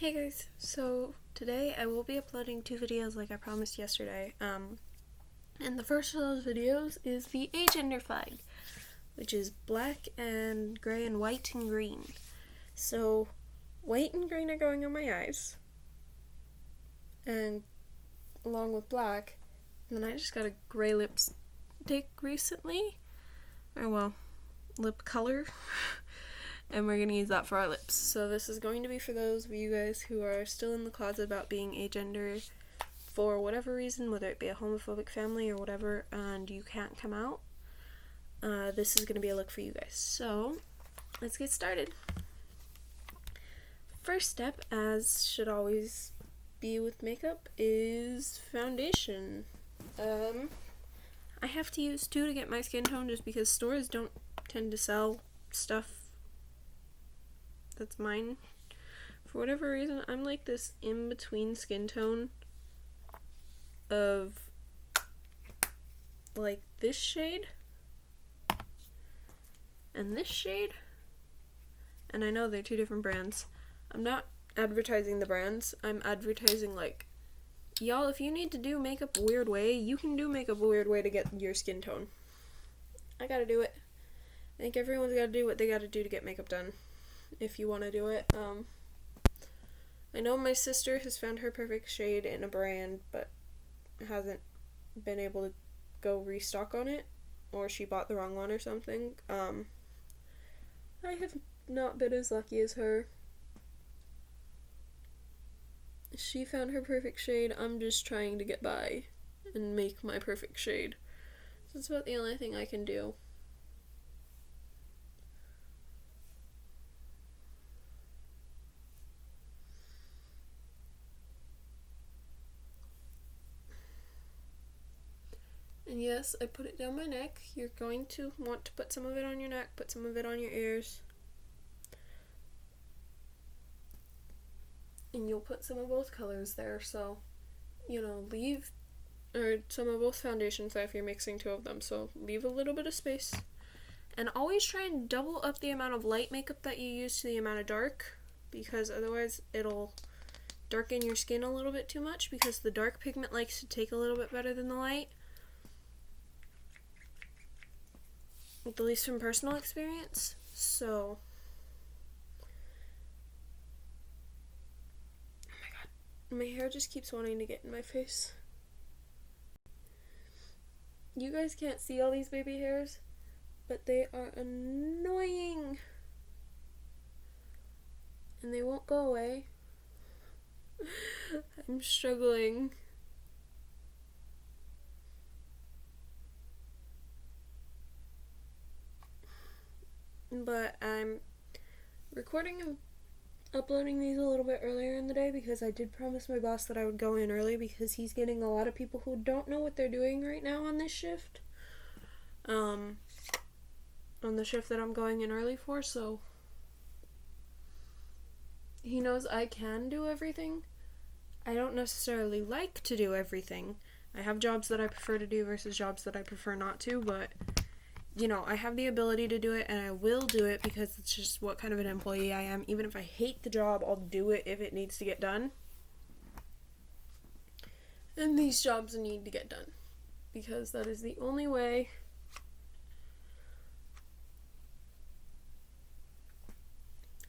Hey guys, so today I will be uploading 2 videos like I promised yesterday. And the first of those videos is the Agender Pride, which is black and gray and white and green. So white and green are going on my eyes, and along with black. And then I just got a gray lipstick recently, lip color. And we're going to use that for our lips. So this is going to be for those of you guys who are still in the closet about being agender for whatever reason, whether it be a homophobic family or whatever, and you can't come out. This is going to be a look for you guys. So let's get started. First step, as should always be with makeup, is foundation. I have to use 2 to get my skin tone just because stores don't tend to sell stuff that's mine. For whatever reason, I'm like this in-between skin tone of like this shade and this shade, and I know they're 2 different brands. I'm not advertising the brands, I'm advertising like, y'all, if you need to do makeup a weird way, you can do makeup a weird way to get your skin tone. I gotta do it. I think everyone's gotta do what they gotta do to get makeup done, if you want to do it. I know my sister has found her perfect shade in a brand, but hasn't been able to go restock on it, or she bought the wrong one or something. I have not been as lucky as her. She found her perfect shade. I'm just trying to get by and make my perfect shade. So that's about the only thing I can do. And yes, I put it down my neck. You're going to want to put some of it on your neck, put some of it on your ears. And you'll put some of both colors there, so, leave, or some of both foundations if you're mixing 2 of them, so leave a little bit of space. And always try and double up the amount of light makeup that you use to the amount of dark, because otherwise it'll darken your skin a little bit too much, because the dark pigment likes to take a little bit better than the light. At least from personal experience. So, oh my god, my hair just keeps wanting to get in my face. You guys can't see all these baby hairs, but they are annoying, and they won't go away. I'm struggling. But I'm recording and uploading these a little bit earlier in the day because I did promise my boss that I would go in early, because he's getting a lot of people who don't know what they're doing right now on this shift. On the shift that I'm going in early for, so he knows I can do everything. I don't necessarily like to do everything. I have jobs that I prefer to do versus jobs that I prefer not to, but I have the ability to do it, and I will do it because it's just what kind of an employee I am. Even if I hate the job, I'll do it if it needs to get done. And these jobs need to get done, because that is the only way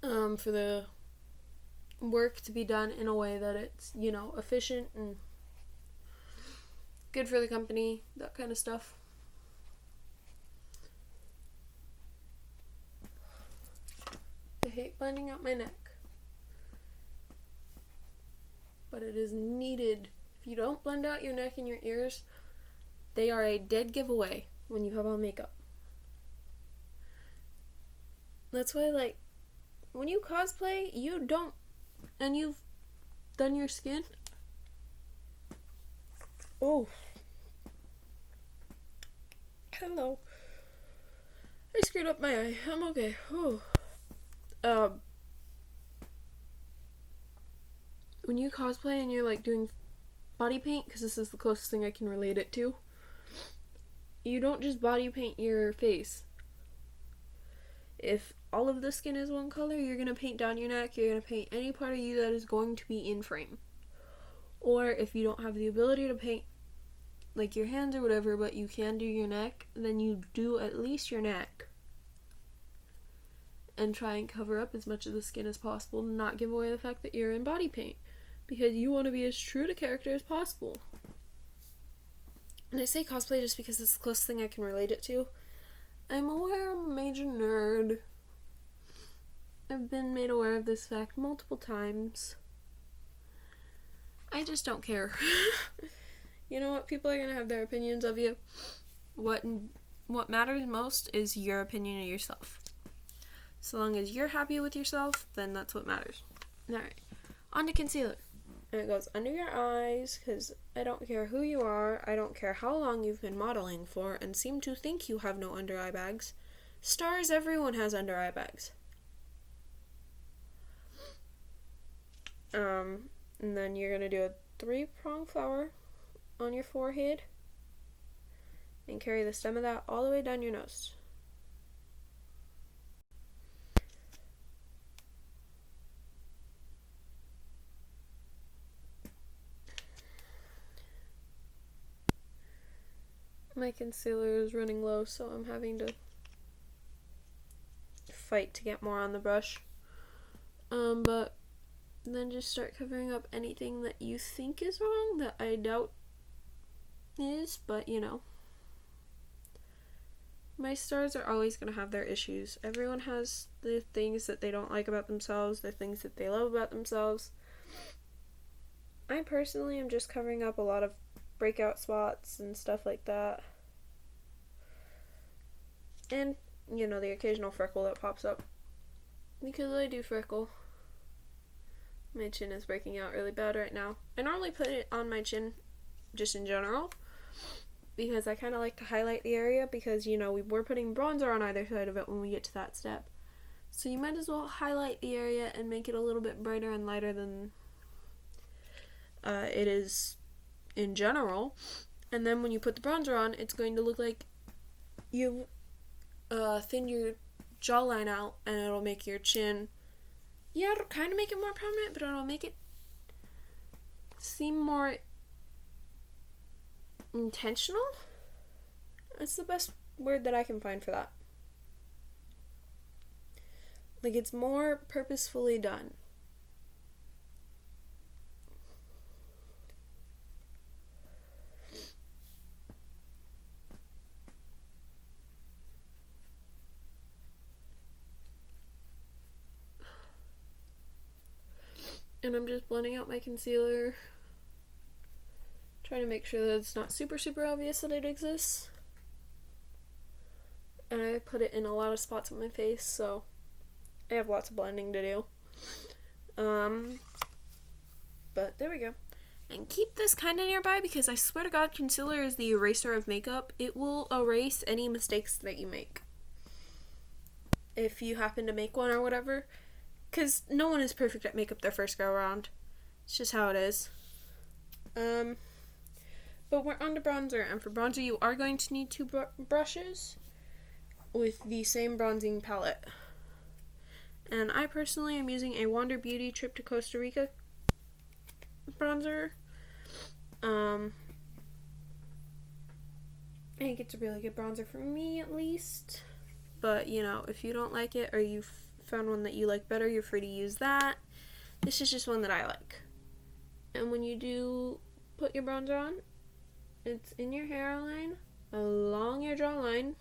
for the work to be done in a way that it's, efficient and good for the company, that kind of stuff. I hate blending out my neck, but it is needed. If you don't blend out your neck and your ears, they are a dead giveaway when you have on makeup. That's why, when you cosplay, and you've done your skin. Oh. Hello. I screwed up my eye. I'm okay. Oh. When you cosplay and you're doing body paint, because this is the closest thing I can relate it to, you don't just body paint your face. If all of the skin is one color, you're going to paint down your neck, you're going to paint any part of you that is going to be in frame. Or if you don't have the ability to paint like your hands or whatever, but you can do your neck, then you do at least your neck. And try and cover up as much of the skin as possible, not give away the fact that you're in body paint. Because you want to be as true to character as possible. And I say cosplay just because it's the closest thing I can relate it to. I'm aware I'm a major nerd. I've been made aware of this fact multiple times. I just don't care. You know what? People are going to have their opinions of you. What matters most is your opinion of yourself. So long as you're happy with yourself, then that's what matters. Alright, on to concealer. And it goes under your eyes, because I don't care who you are, I don't care how long you've been modeling for, and seem to think you have no under eye bags. Stars, everyone has under eye bags. And then you're going to do a 3-prong flower on your forehead, and carry the stem of that all the way down your nose. My concealer is running low, so I'm having to fight to get more on the brush. But then just start covering up anything that you think is wrong, that I doubt is, but you know. My stars are always going to have their issues. Everyone has the things that they don't like about themselves, the things that they love about themselves. I personally am just covering up a lot of breakout spots and stuff like that. And, you know, the occasional freckle that pops up. Because I do freckle. My chin is breaking out really bad right now. I normally put it on my chin just in general, because I kind of like to highlight the area, because, you know, we're putting bronzer on either side of it when we get to that step. So you might as well highlight the area and make it a little bit brighter and lighter than it is in general. And then when you put the bronzer on, it's going to look like you thin your jawline out, and it'll make your chin, yeah, it'll kind of make it more prominent, but it'll make it seem more intentional. That's the best word that I can find for that. Like, it's more purposefully done. And I'm just blending out my concealer, trying to make sure that it's not super obvious that it exists. And I put it in a lot of spots on my face, so I have lots of blending to do. But there we go. And keep this kind of nearby, because I swear to God, concealer is the eraser of makeup. It will erase any mistakes that you make, if you happen to make one or whatever. Because no one is perfect at makeup their first go around. It's just how it is. But we're on to bronzer. And for bronzer, you are going to need two brushes with the same bronzing palette. And I personally am using a Wander Beauty Trip to Costa Rica bronzer. I think it's a really good bronzer for me, at least. But, you know, if you don't like it, or you found one that you like better, you're free to use that. This is just one that I like. And when you do put your bronzer on, it's in your hairline, along your jawline.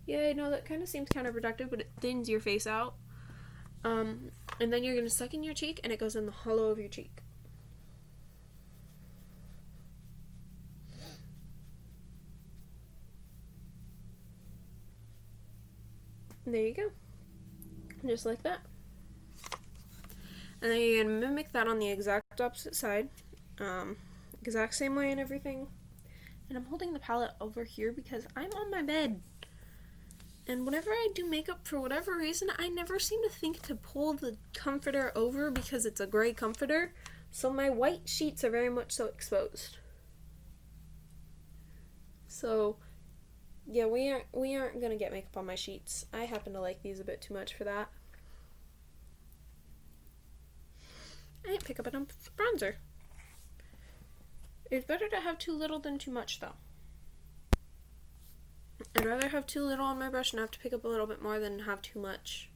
Yeah, I know that kind of seems counterproductive, but it thins your face out. And then you're going to suck in your cheek, and it goes in the hollow of your cheek. There you go. Just like that. And then you're going to mimic that on the exact opposite side. Exact same way and everything. And I'm holding the palette over here because I'm on my bed. And whenever I do makeup, for whatever reason, I never seem to think to pull the comforter over, because it's a gray comforter. So my white sheets are very much so exposed. So Yeah, we aren't gonna get makeup on my sheets. I happen to like these a bit too much for that. I didn't pick up enough bronzer. It's better to have too little than too much, though. I'd rather have too little on my brush and have to pick up a little bit more than have too much.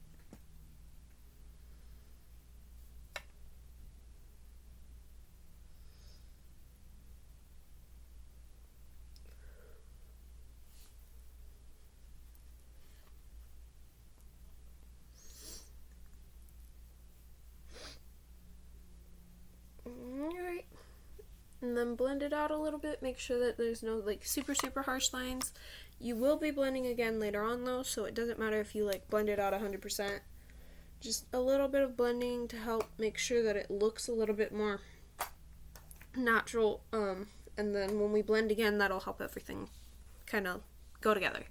Alright. And then blend it out a little bit. Make sure that there's no like super harsh lines. You will be blending again later on though, so it doesn't matter if you like blend it out 100%. Just a little bit of blending to help make sure that it looks a little bit more natural. And then when we blend again, that'll help everything kind of go together.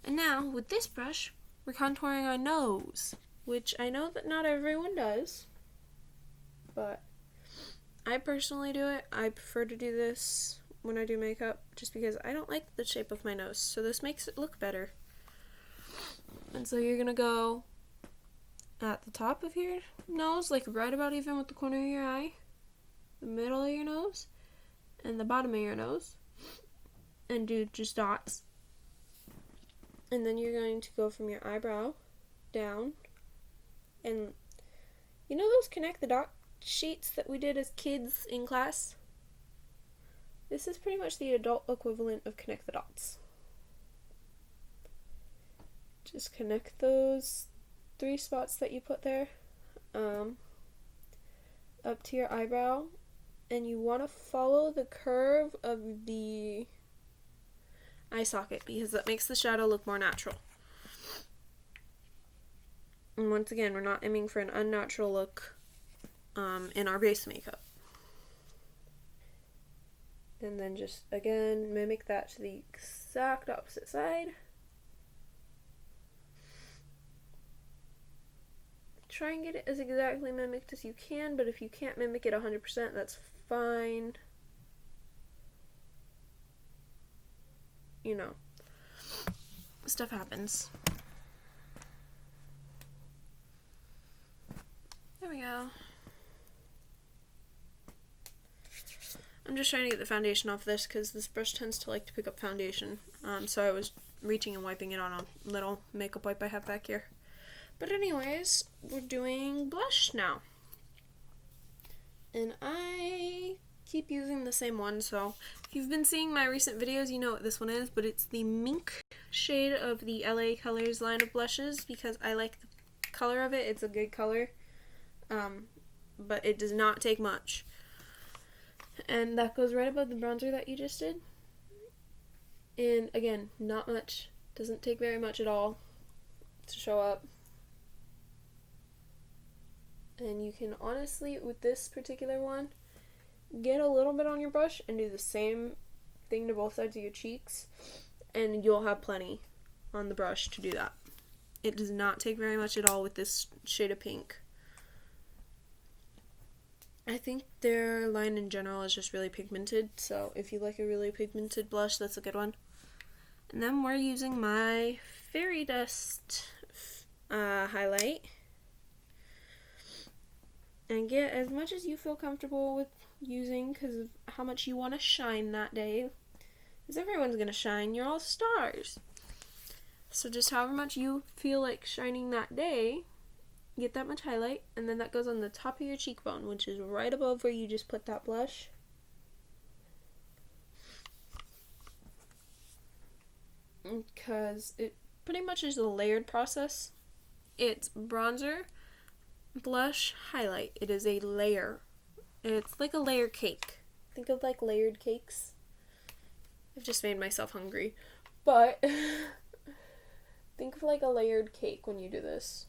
And now with this brush, we're contouring our nose, which I know that not everyone does, but I personally do it. I prefer to do this when I do makeup just because I don't like the shape of my nose, so this makes it look better. And so you're gonna go at the top of your nose, like right about even with the corner of your eye, the middle of your nose, and the bottom of your nose, and do just dots. And then you're going to go from your eyebrow down, and you know those connect the dot sheets that we did as kids in class? This is pretty much the adult equivalent of connect the dots. Just connect those 3 spots that you put there up to your eyebrow, and you want to follow the curve of the eye socket because that makes the shadow look more natural. And once again, we're not aiming for an unnatural look in our base makeup. And then just again mimic that to the exact opposite side. Try and get it as exactly mimicked as you can, but if you can't mimic it 100%, that's fine. You know, stuff happens. There we go. I'm just trying to get the foundation off this because this brush tends to like to pick up foundation. So I was reaching and wiping it on a little makeup wipe I have back here. But anyways, we're doing blush now. And I keep using the same one, so if you've been seeing my recent videos, you know what this one is, but it's the Mink shade of the LA Colors line of blushes because I like the color of it. It's a good color, but it does not take much. And that goes right above the bronzer that you just did. And again, not much. Doesn't take very much at all to show up. And you can honestly, with this particular one, get a little bit on your brush and do the same thing to both sides of your cheeks, and you'll have plenty on the brush to do that. It does not take very much at all with this shade of pink. I think their line in general is just really pigmented, so if you like a really pigmented blush, that's a good one. And then we're using my Fairy Dust highlight. And get as much as you feel comfortable with using because of how much you want to shine that day. Because everyone's going to shine. You're all stars. So just however much you feel like shining that day, get that much highlight. And then that goes on the top of your cheekbone, which is right above where you just put that blush. Because it pretty much is a layered process. It's bronzer, blush, highlight. It is a layer. It's like a layer cake. Think of like layered cakes. I've just made myself hungry. But think of like a layered cake when you do this.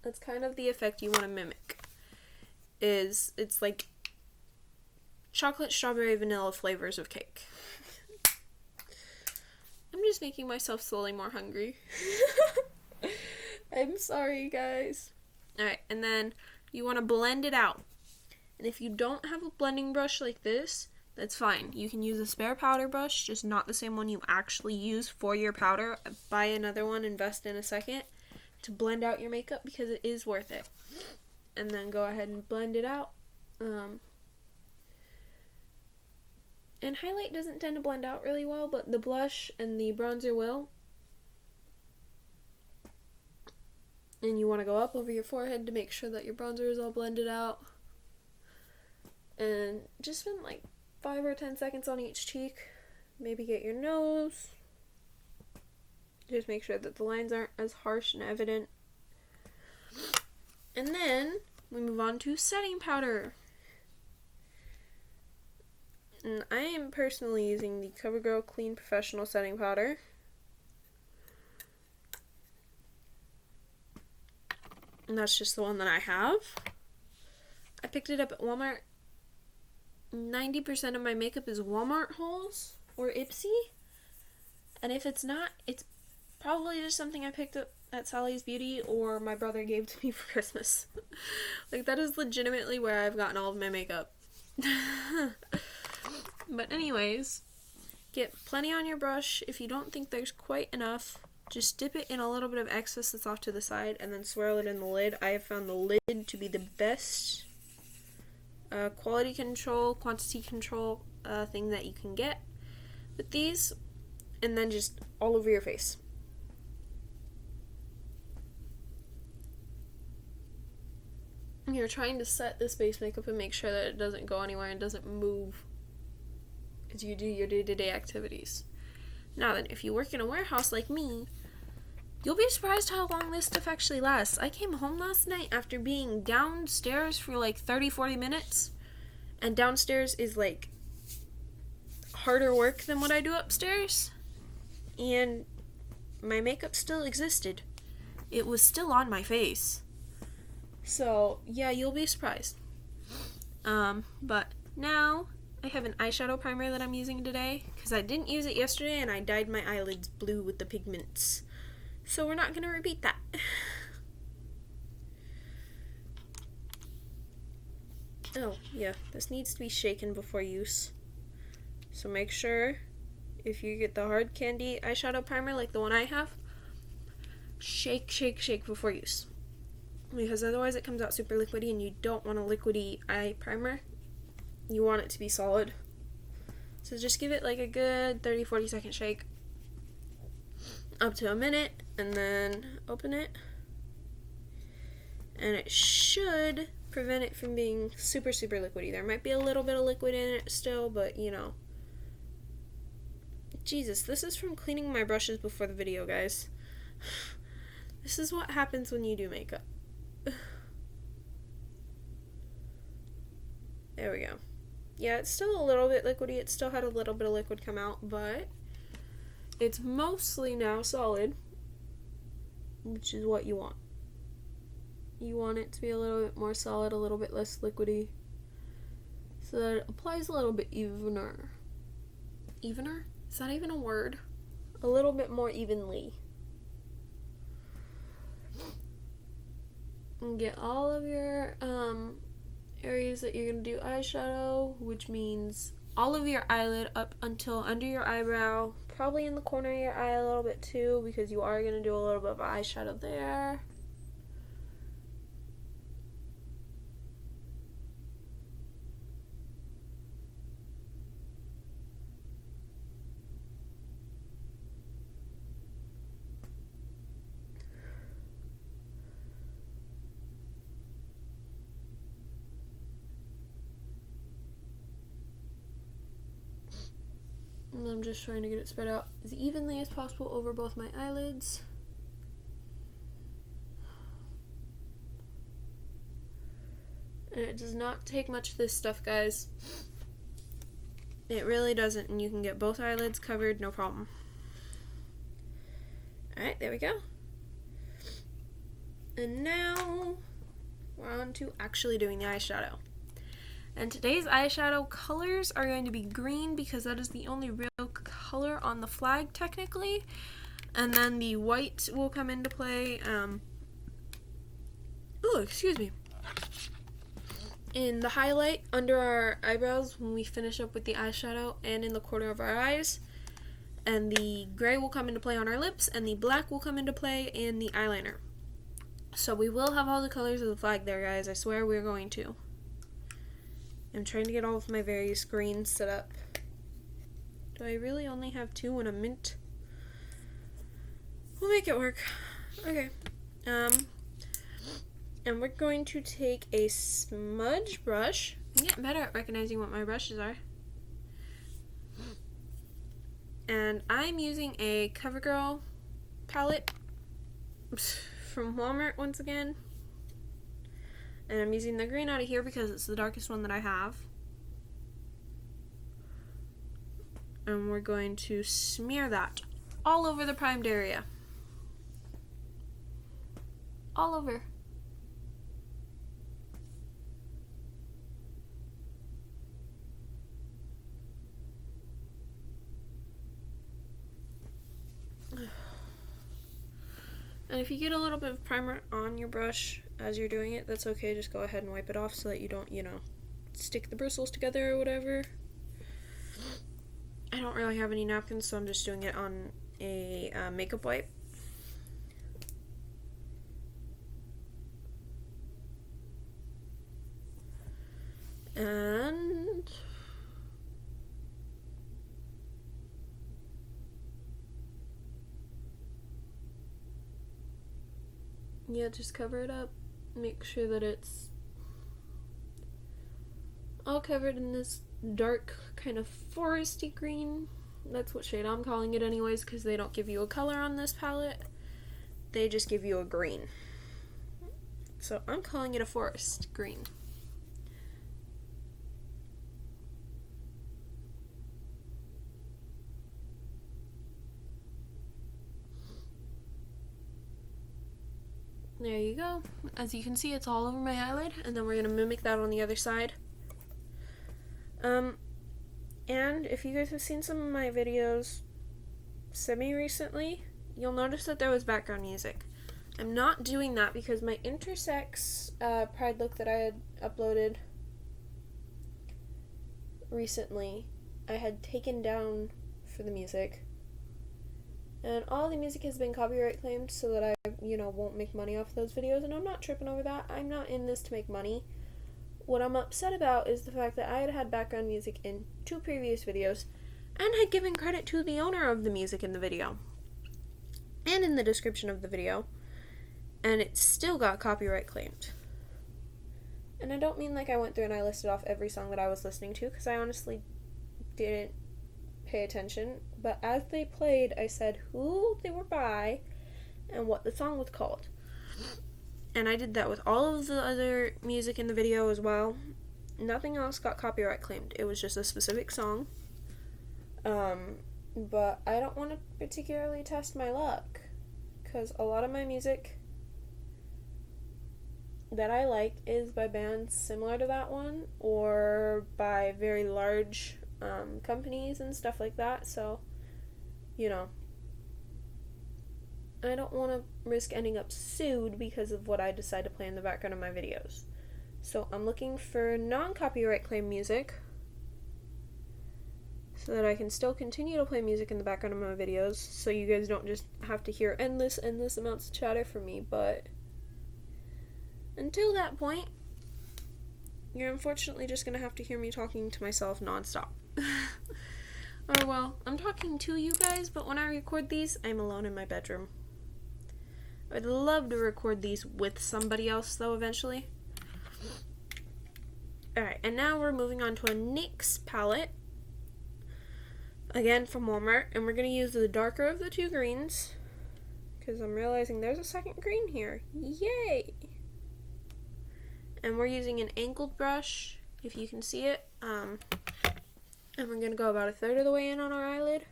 That's kind of the effect you want to mimic. It's like chocolate, strawberry, vanilla flavors of cake. I'm just making myself slowly more hungry. I'm sorry, guys. Alright, and then you want to blend it out. And if you don't have a blending brush like this, that's fine. You can use a spare powder brush, just not the same one you actually use for your powder. Buy another one, invest in a second to blend out your makeup because it is worth it. And then go ahead and blend it out. And highlight doesn't tend to blend out really well, but the blush and the bronzer will. And you want to go up over your forehead to make sure that your bronzer is all blended out. And just spend like 5 or 10 seconds on each cheek. Maybe get your nose. Just make sure that the lines aren't as harsh and evident. And then we move on to setting powder. And I am personally using the CoverGirl Clean Professional Setting Powder. And that's just the one that I have. I picked it up at Walmart. 90% of my makeup is Walmart hauls or Ipsy. And if it's not, it's probably just something I picked up at Sally's Beauty or my brother gave to me for Christmas. Like, that is legitimately where I've gotten all of my makeup. But anyways, get plenty on your brush. If you don't think there's quite enough, just dip it in a little bit of excess that's off to the side and then swirl it in the lid. I have found the lid to be the best quality control, quantity control thing that you can get with these. And then just all over your face. You're trying to set this base makeup and make sure that it doesn't go anywhere and doesn't move as you do your day-to-day activities. Now then, if you work in a warehouse like me, you'll be surprised how long this stuff actually lasts. I came home last night after being downstairs for like 30-40 minutes, and downstairs is like harder work than what I do upstairs, and my makeup still existed. It was still on my face. So yeah, you'll be surprised. But now I have an eyeshadow primer that I'm using today because I didn't use it yesterday and I dyed my eyelids blue with the pigments. So we're not going to repeat that. Oh, yeah, this needs to be shaken before use. So make sure if you get the hard candy eyeshadow primer like the one I have, shake, shake, shake before use. Because otherwise it comes out super liquidy and you don't want a liquidy eye primer. You want it to be solid. So just give it like a good 30-40 second shake. Up to a minute, and then open it. And it should prevent it from being super, super liquidy. There might be a little bit of liquid in it still, but you know. Jesus, this is from cleaning my brushes before the video, guys. This is what happens when you do makeup. There we go. Yeah, it's still a little bit liquidy. It still had a little bit of liquid come out, but it's mostly now solid, which is what you want. You want it to be a little bit more solid, a little bit less liquidy, so that it applies a little bit evener. Evener? Is that even a word? A little bit more evenly. And get all of your areas that you're going to do eyeshadow, which means all of your eyelid up until under your eyebrow, probably in the corner of your eye a little bit too, because you are going to do a little bit of eyeshadow there. And I'm just trying to get it spread out as evenly as possible over both my eyelids. And it does not take much of this stuff, guys. It really doesn't, and you can get both eyelids covered, no problem. Alright, there we go. And now we're on to actually doing the eyeshadow. And today's eyeshadow colors are going to be green because that is the only real color on the flag technically. And then the white will come into play. Oh, excuse me. in the highlight under our eyebrows when we finish up with the eyeshadow, and in the corner of our eyes. And the gray will come into play on our lips, and the black will come into play in the eyeliner. So we will have all the colors of the flag there, guys. I swear we're going to. I'm trying to get all of my various greens set up. Do I really only have 2 and a mint? We'll make it work. Okay. And we're going to take a smudge brush. I'm getting better at recognizing what my brushes are. And I'm using a CoverGirl palette from Walmart once again. And I'm using the green out of here because it's the darkest one that I have. And we're going to smear that all over the primed area. All over. And if you get a little bit of primer on your brush as you're doing it, that's okay. Just go ahead and wipe it off so that you don't, stick the bristles together or whatever. I don't really have any napkins, so I'm just doing it on a makeup wipe. And yeah, just cover it up. Make sure that it's all covered in this dark kind of foresty green. That's what shade I'm calling it anyways, because they don't give you a color on this palette. They just give you a green. So I'm calling it a forest green. There you go. As you can see, it's all over my eyelid, and then we're going to mimic that on the other side. And if you guys have seen some of my videos semi-recently, you'll notice that there was background music. I'm not doing that because my intersex Pride look that I had uploaded recently, I had taken down for the music. And all the music has been copyright claimed so that I, won't make money off those videos, and I'm not tripping over that. I'm not in this to make money. What I'm upset about is the fact that I had background music in 2 previous videos and had given credit to the owner of the music in the video and in the description of the video, and it still got copyright claimed. And I don't mean like I went through and I listed off every song that I was listening to, because I honestly didn't pay attention, but as they played, I said who they were by and what the song was called. And I did that with all of the other music in the video as well. Nothing else got copyright claimed. It was just a specific song. But I don't want to particularly test my luck, because a lot of my music that I like is by bands similar to that one, or by very large companies and stuff like that. So, I don't want to risk ending up sued because of what I decide to play in the background of my videos. So I'm looking for non-copyright claim music so that I can still continue to play music in the background of my videos, so you guys don't just have to hear endless amounts of chatter from me. But until that point, you're unfortunately just going to have to hear me talking to myself nonstop. Or, well, I'm talking to you guys, but when I record these, I'm alone in my bedroom. I'd love to record these with somebody else, though, eventually. Alright, and now we're moving on to a NYX palette. Again, from Walmart. And we're going to use the darker of the 2 greens, because I'm realizing there's a second green here. Yay! And we're using an angled brush, if you can see it. And we're going to go about 1/3 of the way in on our eyelid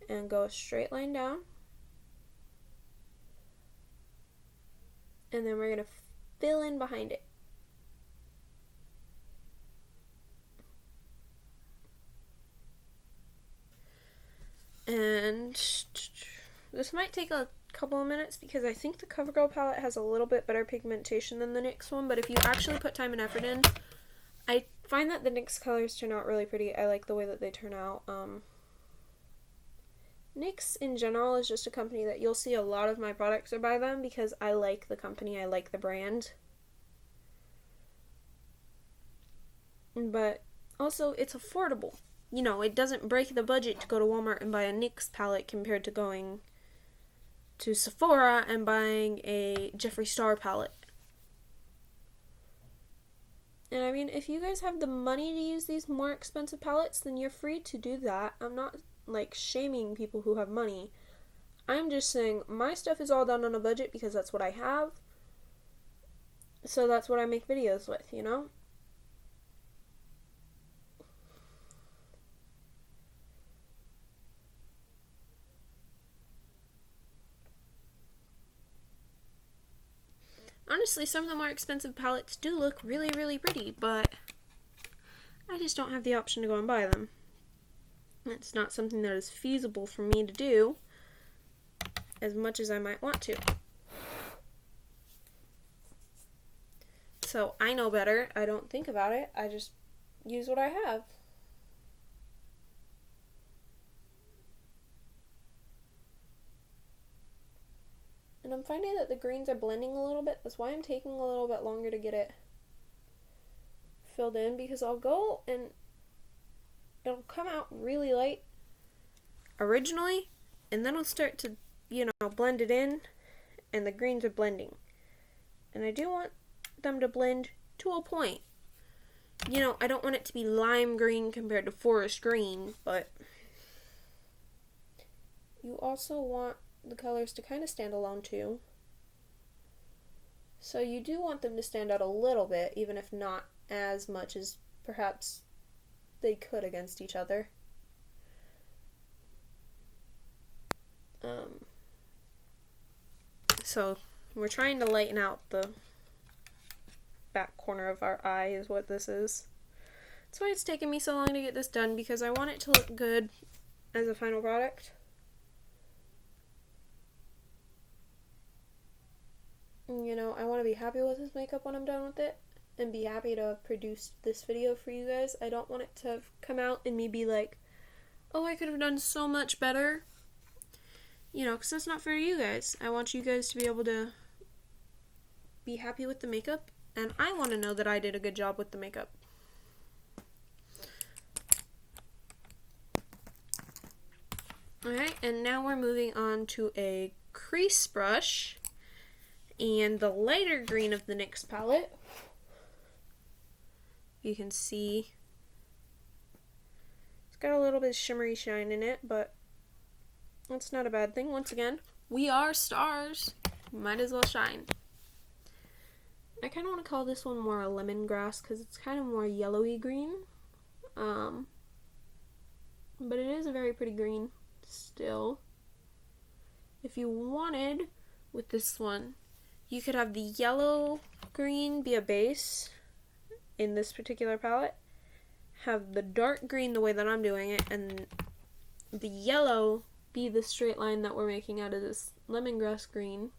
and go a straight line down. And then we're going to fill in behind it. And this might take a couple of minutes because I think the CoverGirl palette has a little bit better pigmentation than the NYX one, but if you actually put time and effort in, I find that the NYX colors turn out really pretty. I like the way that they turn out. NYX in general is just a company that you'll see a lot of my products are by them because I like the company, I like the brand. But also, it's affordable. You know, it doesn't break the budget to go to Walmart and buy a NYX palette compared to going to Sephora and buying a Jeffree Star palette. And I mean, if you guys have the money to use these more expensive palettes, then you're free to do that. I'm not, like, shaming people who have money. I'm just saying my stuff is all done on a budget because that's what I have. So that's what I make videos with, you know? Honestly, some of the more expensive palettes do look really, really pretty, but I just don't have the option to go and buy them. It's not something that is feasible for me to do as much as I might want to. So I know better. I don't think about it. I just use what I have. And I'm finding that the greens are blending a little bit. That's why I'm taking a little bit longer to get it filled in, because I'll go and it'll come out really light originally, and then I'll start to, you know, blend it in, and the greens are blending. And I do want them to blend to a point. You know, I don't want it to be lime green compared to forest green, but you also want the colors to kind of stand alone too. So you do want them to stand out a little bit, even if not as much as perhaps they could against each other. So we're trying to lighten out the back corner of our eye is what this is. That's why it's taken me so long to get this done, because I want it to look good as a final product. You know, I want to be happy with this makeup when I'm done with it, and be happy to produce this video for you guys. I don't want it to come out and me be like, oh, I could have done so much better. You know, because that's not fair to you guys. I want you guys to be able to be happy with the makeup, and I want to know that I did a good job with the makeup. Alright, and now we're moving on to a crease brush and the lighter green of the NYX palette. You can see it's got a little bit of shimmery shine in it, but that's not a bad thing. Once again, we are stars. Might as well shine. I kind of want to call this one more a lemongrass because it's kind of more yellowy green. But it is a very pretty green still. If you wanted with this one, you could have the yellow green be a base in this particular palette, have the dark green the way that I'm doing it, and the yellow be the straight line that we're making out of this lemongrass green,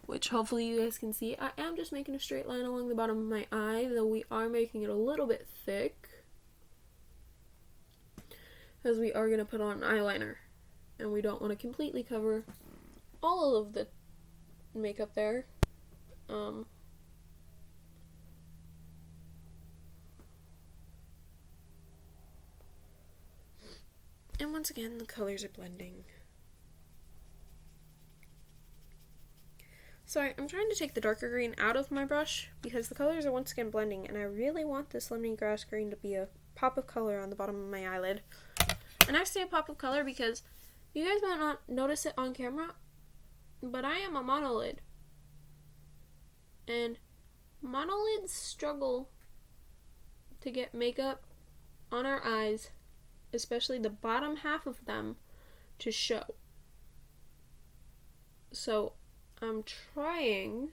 which hopefully you guys can see. I am just making a straight line along the bottom of my eye, though we are making it a little bit thick, as we are going to put on eyeliner, and we don't want to completely cover all of the makeup there. And once again, the colors are blending. Sorry, I'm trying to take the darker green out of my brush because the colors are once again blending, and I really want this lemongrass green to be a pop of color on the bottom of my eyelid. And I say a pop of color because you guys might not notice it on camera, but I am a monolid. And monolids struggle to get makeup on our eyes, especially the bottom half of them, to show. So I'm trying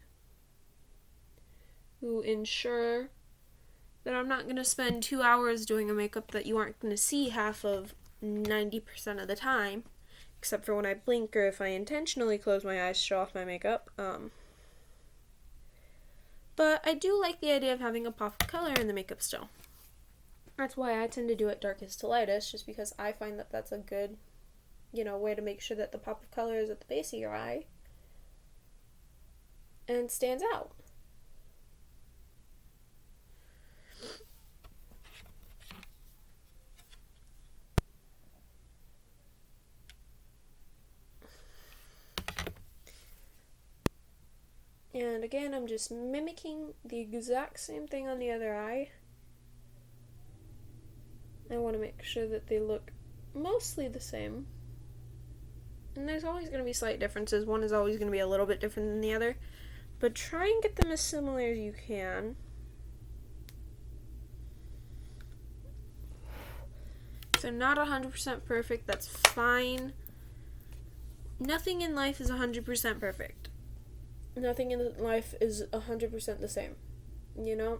to ensure that I'm not going to spend 2 hours doing a makeup that you aren't going to see half of 90% of the time, except for when I blink or if I intentionally close my eyes to show off my makeup. But I do like the idea of having a pop of color in the makeup still. That's why I tend to do it darkest to lightest, just because I find that that's a good, way to make sure that the pop of color is at the base of your eye and stands out. And again, I'm just mimicking the exact same thing on the other eye. I want to make sure that they look mostly the same. And there's always going to be slight differences. One is always going to be a little bit different than the other. But try and get them as similar as you can. If they're not 100% perfect, that's fine. Nothing in life is 100% perfect. Nothing in life is 100% the same, And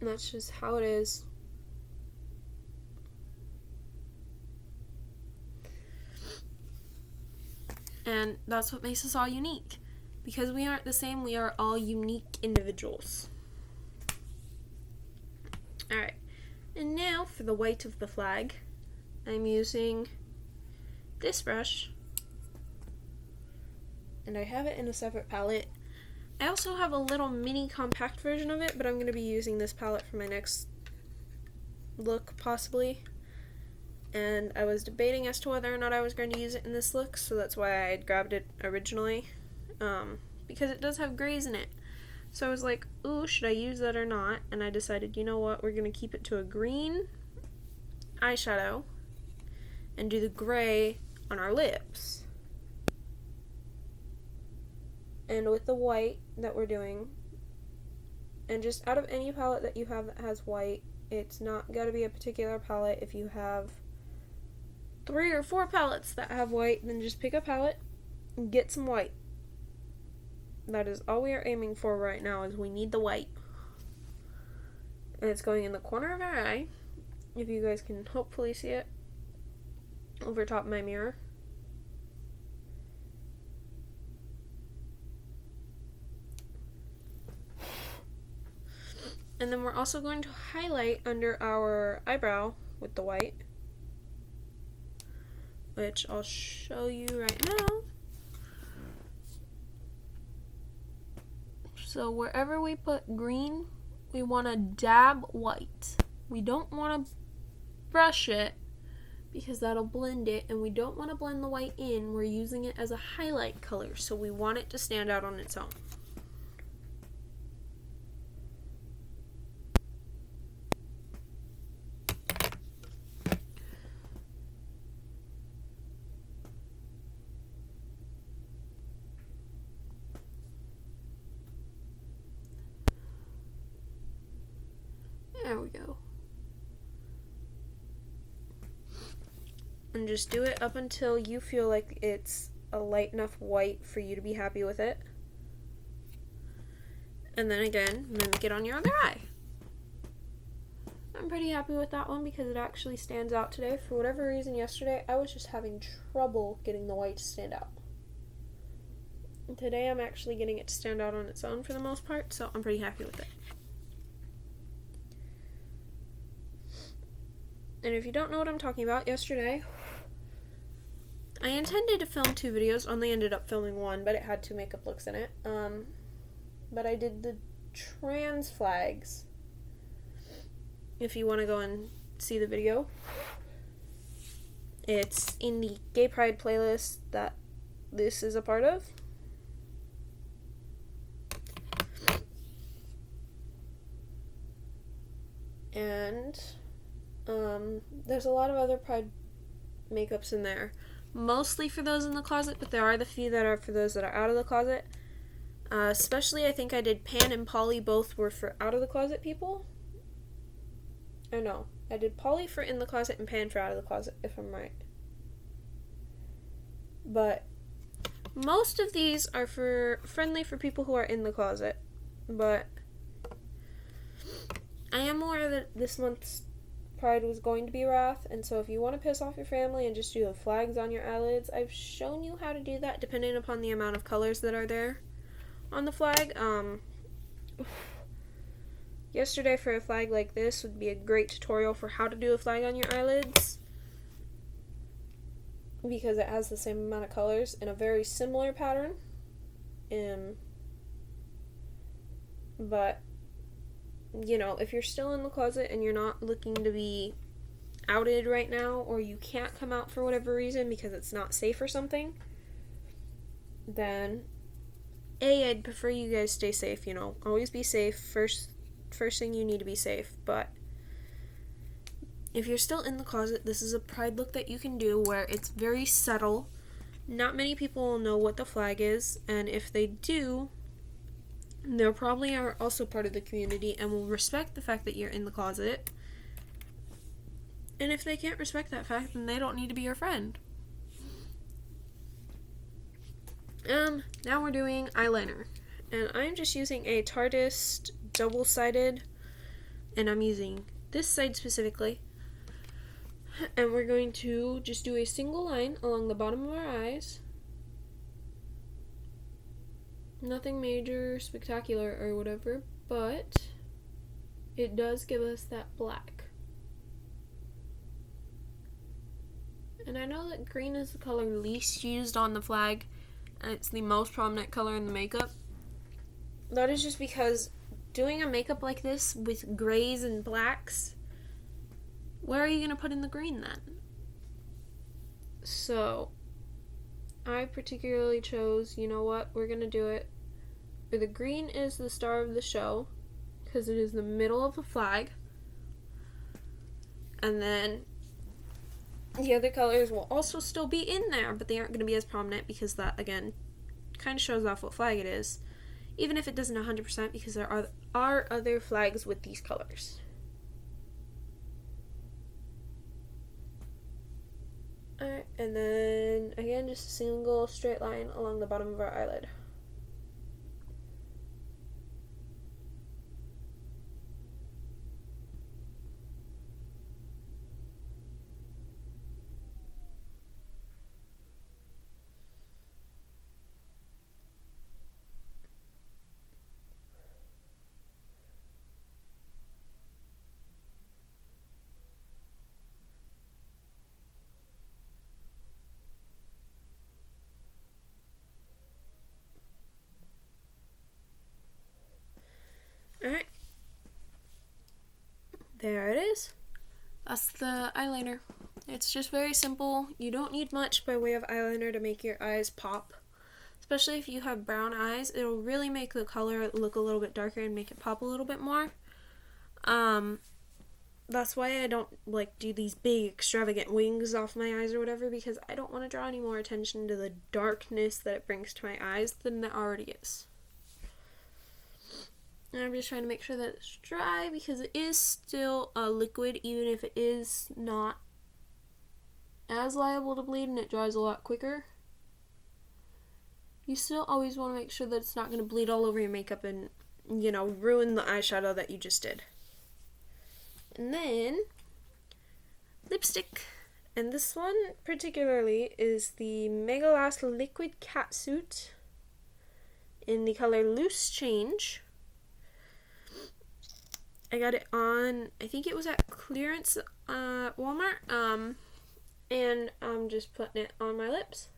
that's just how it is. And that's what makes us all unique. Because we aren't the same, we are all unique individuals. Alright, and now for the white of the flag, I'm using this brush, and I have it in a separate palette. I also have a little mini compact version of it, but I'm going to be using this palette for my next look, possibly. And I was debating as to whether or not I was going to use it in this look, so that's why I had grabbed it originally, because it does have grays in it. So I was like, ooh, should I use that or not? And I decided, you know what, we're going to keep it to a green eyeshadow and do the gray on our lips. And with the white that we're doing, and just out of any palette that you have that has white, it's not got to be a particular palette. If you have 3 or 4 palettes that have white, then just pick a palette and get some white. That is all we are aiming for right now, is we need the white. And it's going in the corner of our eye, if you guys can hopefully see it, over top of my mirror. And then we're also going to highlight under our eyebrow with the white, which I'll show you right now. So wherever we put green, we want to dab white. We don't want to brush it because that'll blend it, and we don't want to blend the white in. We're using it as a highlight color, so we want it to stand out on its own. There we go. And just do it up until you feel like it's a light enough white for you to be happy with it. And then again, mimic it on your other eye. I'm pretty happy with that one because it actually stands out today. For whatever reason yesterday, I was just having trouble getting the white to stand out. And today I'm actually getting it to stand out on its own for the most part, so I'm pretty happy with it. And if you don't know what I'm talking about, yesterday I intended to film 2 videos, only ended up filming 1, but it had 2 makeup looks in it. But I did the trans flags. If you want to go and see the video, it's in the Gay Pride playlist that this is a part of. And there's a lot of other Pride makeups in there. Mostly for those in the closet, but there are the few that are for those that are out of the closet. Especially, I think I did Pan and Polly, both were for out of the closet people. Or no, I did Polly for in the closet and Pan for out of the closet, if I'm right. But most of these are friendly for people who are in the closet, but I am aware that this month's Pride was going to be Wrath, and so if you want to piss off your family and just do the flags on your eyelids, I've shown you how to do that depending upon the amount of colors that are there on the flag. Yesterday for a flag like this would be a great tutorial for how to do a flag on your eyelids, because it has the same amount of colors in a very similar pattern. But, you know, if you're still in the closet and you're not looking to be outed right now, or you can't come out for whatever reason because it's not safe or something, then I'd prefer you guys stay safe, you know. Always be safe. First thing, you need to be safe. But if you're still in the closet, this is a Pride look that you can do where it's very subtle. Not many people will know what the flag is, and if they do, they probably are also part of the community and will respect the fact that you're in the closet. And if they can't respect that fact, then they don't need to be your friend. Now we're doing eyeliner. And I'm just using a Tartist double-sided, and I'm using this side specifically. And we're going to just do a single line along the bottom of our eyes. Nothing major, spectacular, or whatever, but it does give us that black. And I know that green is the color least used on the flag, and it's the most prominent color in the makeup. That is just because doing a makeup like this with grays and blacks, where are you going to put in the green then? So, I particularly chose, you know what, we're going to do it where the green is the star of the show, because it is the middle of the flag. And then the other colors will also still be in there, but they aren't going to be as prominent because that, again, kind of shows off what flag it is. Even if it doesn't 100%, because there are other flags with these colors. Alright, and then, again, just a single straight line along the bottom of our eyelid. Alright. There it is. That's the eyeliner. It's just very simple. You don't need much by way of eyeliner to make your eyes pop. Especially if you have brown eyes, it'll really make the color look a little bit darker and make it pop a little bit more. That's why I don't do these big extravagant wings off my eyes or whatever, because I don't want to draw any more attention to the darkness that it brings to my eyes than there already is. And I'm just trying to make sure that it's dry because it is still a liquid, even if it is not as liable to bleed and it dries a lot quicker. You still always want to make sure that it's not going to bleed all over your makeup and, you know, ruin the eyeshadow that you just did. And then, lipstick. And this one particularly is the Mega Last Liquid Catsuit in the color Loose Change. I got it on, I think it was at clearance Walmart, and I'm just putting it on my lips.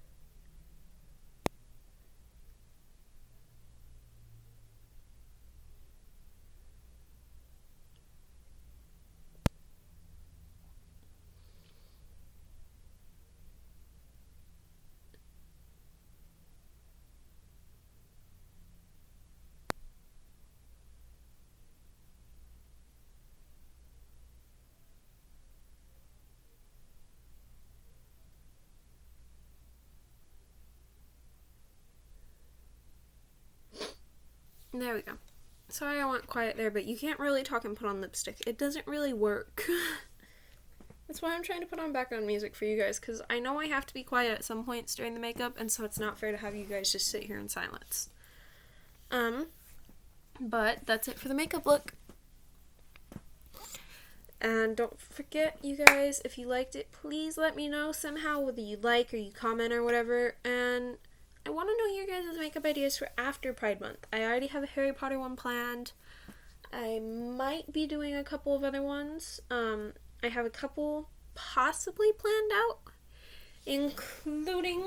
There we go. Sorry I went quiet there, but you can't really talk and put on lipstick. It doesn't really work. That's why I'm trying to put on background music for you guys, because I know I have to be quiet at some points during the makeup, and so it's not fair to have you guys just sit here in silence. But that's it for the makeup look. And don't forget, you guys, if you liked it, please let me know somehow, whether you like or you comment or whatever. And I want to know your guys' makeup ideas for after Pride Month. I already have a Harry Potter one planned. I might be doing a couple of other ones. I have a couple possibly planned out, including,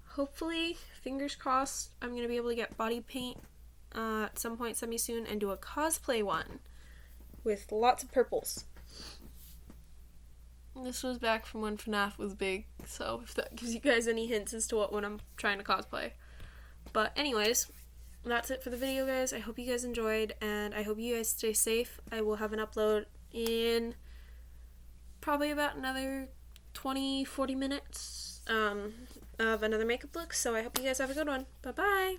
hopefully, fingers crossed, I'm going to be able to get body paint at some point semi soon and do a cosplay one with lots of purples. This was back from when FNAF was big, so if that gives you guys any hints as to what one I'm trying to cosplay. But anyways, that's it for the video, guys. I hope you guys enjoyed, and I hope you guys stay safe. I will have an upload in probably about another 20-40 minutes of another makeup look, so I hope you guys have a good one. Bye bye.